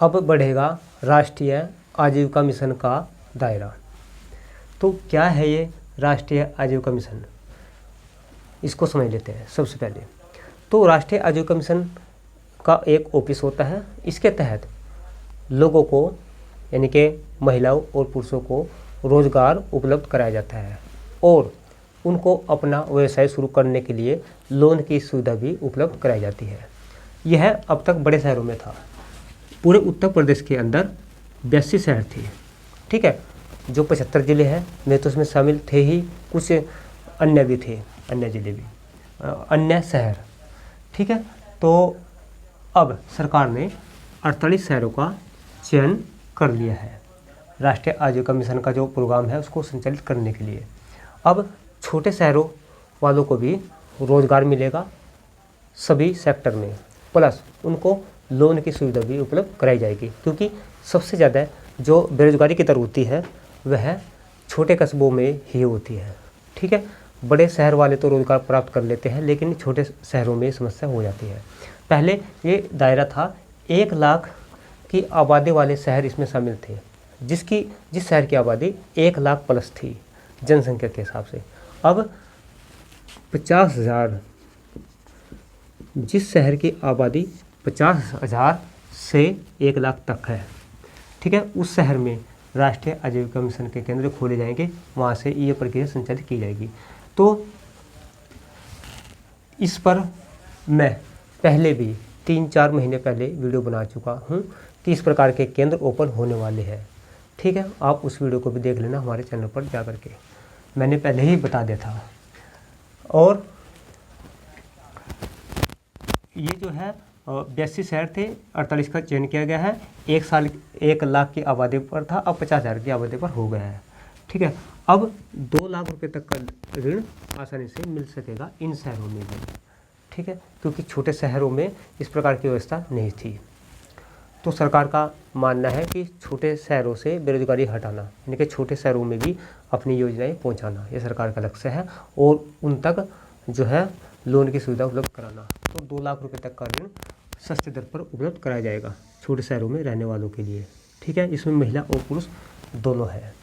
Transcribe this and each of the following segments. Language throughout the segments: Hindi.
अब बढ़ेगा राष्ट्रीय आजीविका मिशन का दायरा। तो क्या है ये राष्ट्रीय आजीविका मिशन, इसको समझ लेते हैं। सबसे पहले तो राष्ट्रीय आजीविका मिशन का एक ऑफिस होता है। इसके तहत लोगों को यानी कि महिलाओं और पुरुषों को रोज़गार उपलब्ध कराया जाता है और उनको अपना व्यवसाय शुरू करने के लिए लोन की सुविधा भी उपलब्ध कराई जाती है। यह अब तक बड़े शहरों में था। पूरे उत्तर प्रदेश के अंदर 82 शहर थे, ठीक है, जो 75 ज़िले हैं में तो उसमें शामिल थे ही, कुछ अन्य भी थे, अन्य ज़िले भी, अन्य शहर, ठीक है। तो अब सरकार ने 48 शहरों का चयन कर लिया है राष्ट्रीय आजीविका मिशन का जो प्रोग्राम है उसको संचालित करने के लिए। अब छोटे शहरों वालों को भी रोज़गार मिलेगा सभी सेक्टर में, प्लस उनको लोन की सुविधा भी उपलब्ध कराई जाएगी, क्योंकि सबसे ज़्यादा जो बेरोजगारी की दर होती है वह छोटे कस्बों में ही होती है, ठीक है। बड़े शहर वाले तो रोज़गार प्राप्त कर लेते हैं, लेकिन छोटे शहरों में समस्या हो जाती है। पहले ये दायरा था 1 लाख की आबादी वाले शहर इसमें शामिल थे, जिस शहर की आबादी 1 लाख प्लस थी जनसंख्या के हिसाब से। अब 50,000, जिस शहर की आबादी 50,000 से 1 लाख तक है, ठीक है, उस शहर में राष्ट्रीय आजीविका मिशन के केंद्र खोले जाएंगे, वहाँ से ये प्रक्रिया संचालित की जाएगी। तो इस पर मैं पहले भी 3-4 महीने पहले वीडियो बना चुका हूँ कि इस प्रकार के केंद्र ओपन होने वाले हैं, ठीक है। आप उस वीडियो को भी देख लेना हमारे चैनल पर जा कर के, मैंने पहले ही बता दिया था। और ये जो है 82 शहर थे, 48 का चयन किया गया है। 1 लाख की आबादी पर था, अब 50,000 की आबादी पर हो गया है, ठीक है। अब 2 लाख रुपए तक का ऋण आसानी से मिल सकेगा इन शहरों में भी, ठीक है, क्योंकि छोटे शहरों में इस प्रकार की व्यवस्था नहीं थी। तो सरकार का मानना है कि छोटे शहरों से बेरोजगारी हटाना, यानी कि छोटे शहरों में भी अपनी योजनाएं पहुंचाना, ये सरकार का लक्ष्य है, और उन तक जो है लोन की सुविधा उपलब्ध कराना। तो 2 लाख रुपए तक का ऋण सस्ते दर पर उपलब्ध कराया जाएगा छोटे शहरों में रहने वालों के लिए, ठीक है। इसमें महिला और पुरुष दोनों है।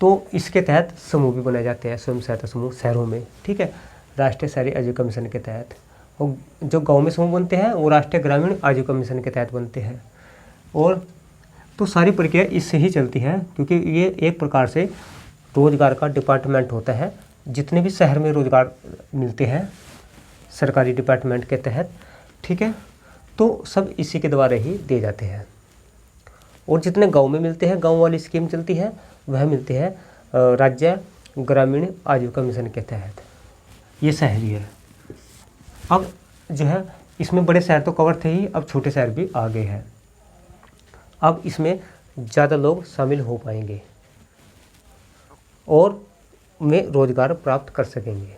तो इसके तहत समूह भी बनाए जाते हैं, स्वयं सहायता समूह शहरों में, ठीक है, राष्ट्रीय शहरी आजीविका मिशन के तहत। और जो गांव में समूह बनते हैं वो राष्ट्रीय ग्रामीण आजीविका मिशन के तहत बनते हैं। और तो सारी प्रक्रिया इससे ही चलती है, क्योंकि ये एक प्रकार से रोजगार का डिपार्टमेंट होता है। जितने भी शहर में रोजगार मिलते हैं सरकारी डिपार्टमेंट के तहत, ठीक है, तो सब इसी के द्वारा ही दिए जाते हैं। और जितने गांव में मिलते हैं, गांव वाली स्कीम चलती है, वह मिलते हैं राज्य ग्रामीण आजीविका मिशन के तहत। ये शहरी है। अब जो है इसमें बड़े शहर तो कवर थे ही, अब छोटे शहर भी आ गए हैं। अब इसमें ज़्यादा लोग शामिल हो पाएंगे और में रोज़गार प्राप्त कर सकेंगे।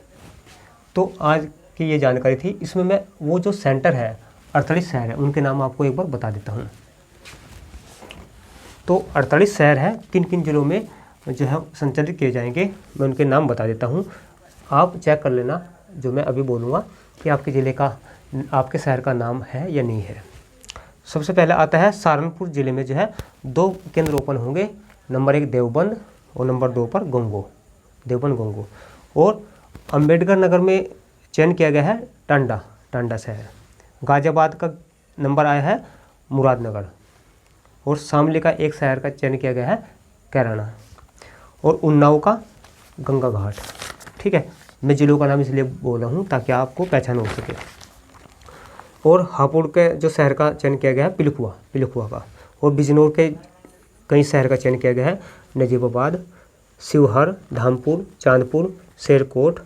तो आज की ये जानकारी थी। इसमें मैं वो जो सेंटर है 48 शहर है उनके नाम आपको एक बार बता देता हूँ। तो 48 शहर हैं, किन किन जिलों में जो है संचालित किए जाएंगे मैं उनके नाम बता देता हूँ। आप चेक कर लेना जो मैं अभी बोलूँगा कि आपके ज़िले का, आपके शहर का नाम है या नहीं है। सबसे पहले आता है सहारनपुर ज़िले में जो है 2 केंद्र ओपन होंगे, नंबर 1 देवबंद और नंबर 2 पर गोंगो, देवबंद गोंगो। और अंबेडकर नगर में चयन किया गया है टांडा शहर। गाज़ियाबाद का नंबर आया है मुरादनगर। और शामली का एक शहर का चयन किया गया है कैराना। और उन्नाव का गंगा घाट, ठीक है। मैं जिलों का नाम इसलिए बोल रहा हूँ ताकि आपको पहचान हो सके। और हापुड़ के जो शहर का चयन किया गया है पिलखुआ का। और बिजनौर के कई शहर का चयन किया गया है नजीबाबाद, शिवहर, धामपुर, चांदपुर, शेरकोट,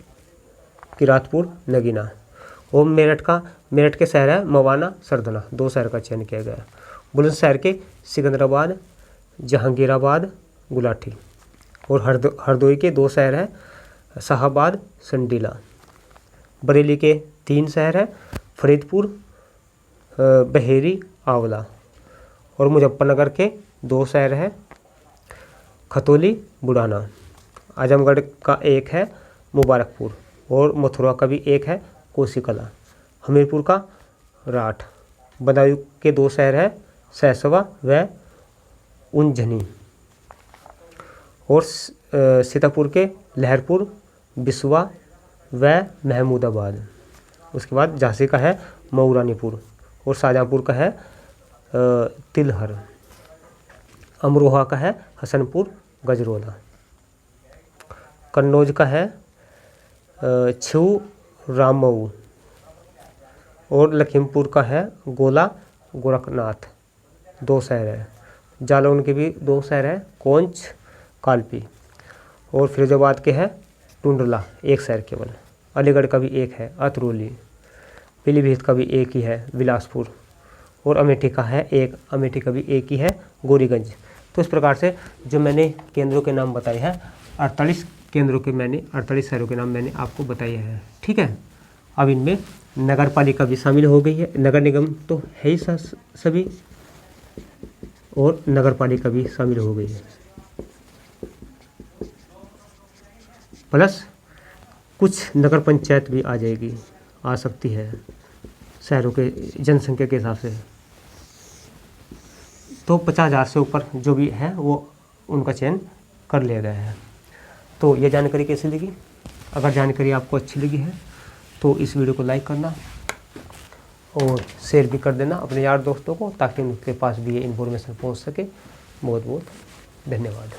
किरातपुर, नगीना। और मेरठ के शहर है मवाना, सरदना, 2 शहर का चयन किया गया है। बुलंदशहर के सिकंदराबाद, जहांगीराबाद, गुलाटी। और हरदोई के 2 शहर है शाहाबाद, संडीला। बरेली के 3 शहर है फरीदपुर, बहेरी, आंवला। और मुजफ्फरनगर के 2 शहर है खतौली, बुढ़ाना। आजमगढ़ का एक है मुबारकपुर। और मथुरा का भी एक है कोसीकला। हमीरपुर का राठ, बदायूं के 2 शहर हैं, सहसवा व उंझनी। और सीतापुर के लहरपुर, बिस्वा व महमूदाबाद। उसके बाद झांसी का है मऊरानीपुर और शाहजहाँपुर का है तिलहर। अमरोहा का है हसनपुर गजरोला। कन्नौज का है छिबरामऊ और लखीमपुर का है गोला गोरखनाथ। 2 शहर है। जालौन के भी 2 शहर है, कोंच कालपी। और फिरोजाबाद के है टुंडला, 1 शहर केवल। अलीगढ़ का भी 1 है, अतरौली। पीलीभीत का भी 1 ही है, बिलासपुर। और अमेठी का है 1, अमेठी का भी 1 ही है, गोरीगंज। तो इस प्रकार से जो मैंने केंद्रों के नाम बताए हैं, 48 केंद्रों के मैंने 48 शहरों के नाम मैंने आपको बताए हैं। ठीक है। अब इनमें नगर पालिका भी शामिल हो गई है, नगर निगम तो है ही सभी, और नगर पालिका भी शामिल हो गई है, प्लस कुछ नगर पंचायत भी आ जाएगी, आ सकती है शहरों के जनसंख्या के हिसाब से। तो 50,000 से ऊपर जो भी है वो उनका चयन कर लिया गया है। तो ये जानकारी कैसी लगी? अगर जानकारी आपको अच्छी लगी है तो इस वीडियो को लाइक करना और शेयर भी कर देना अपने यार दोस्तों को, ताकि उनके पास भी ये इन्फॉर्मेशन पहुंच सके। बहुत बहुत धन्यवाद।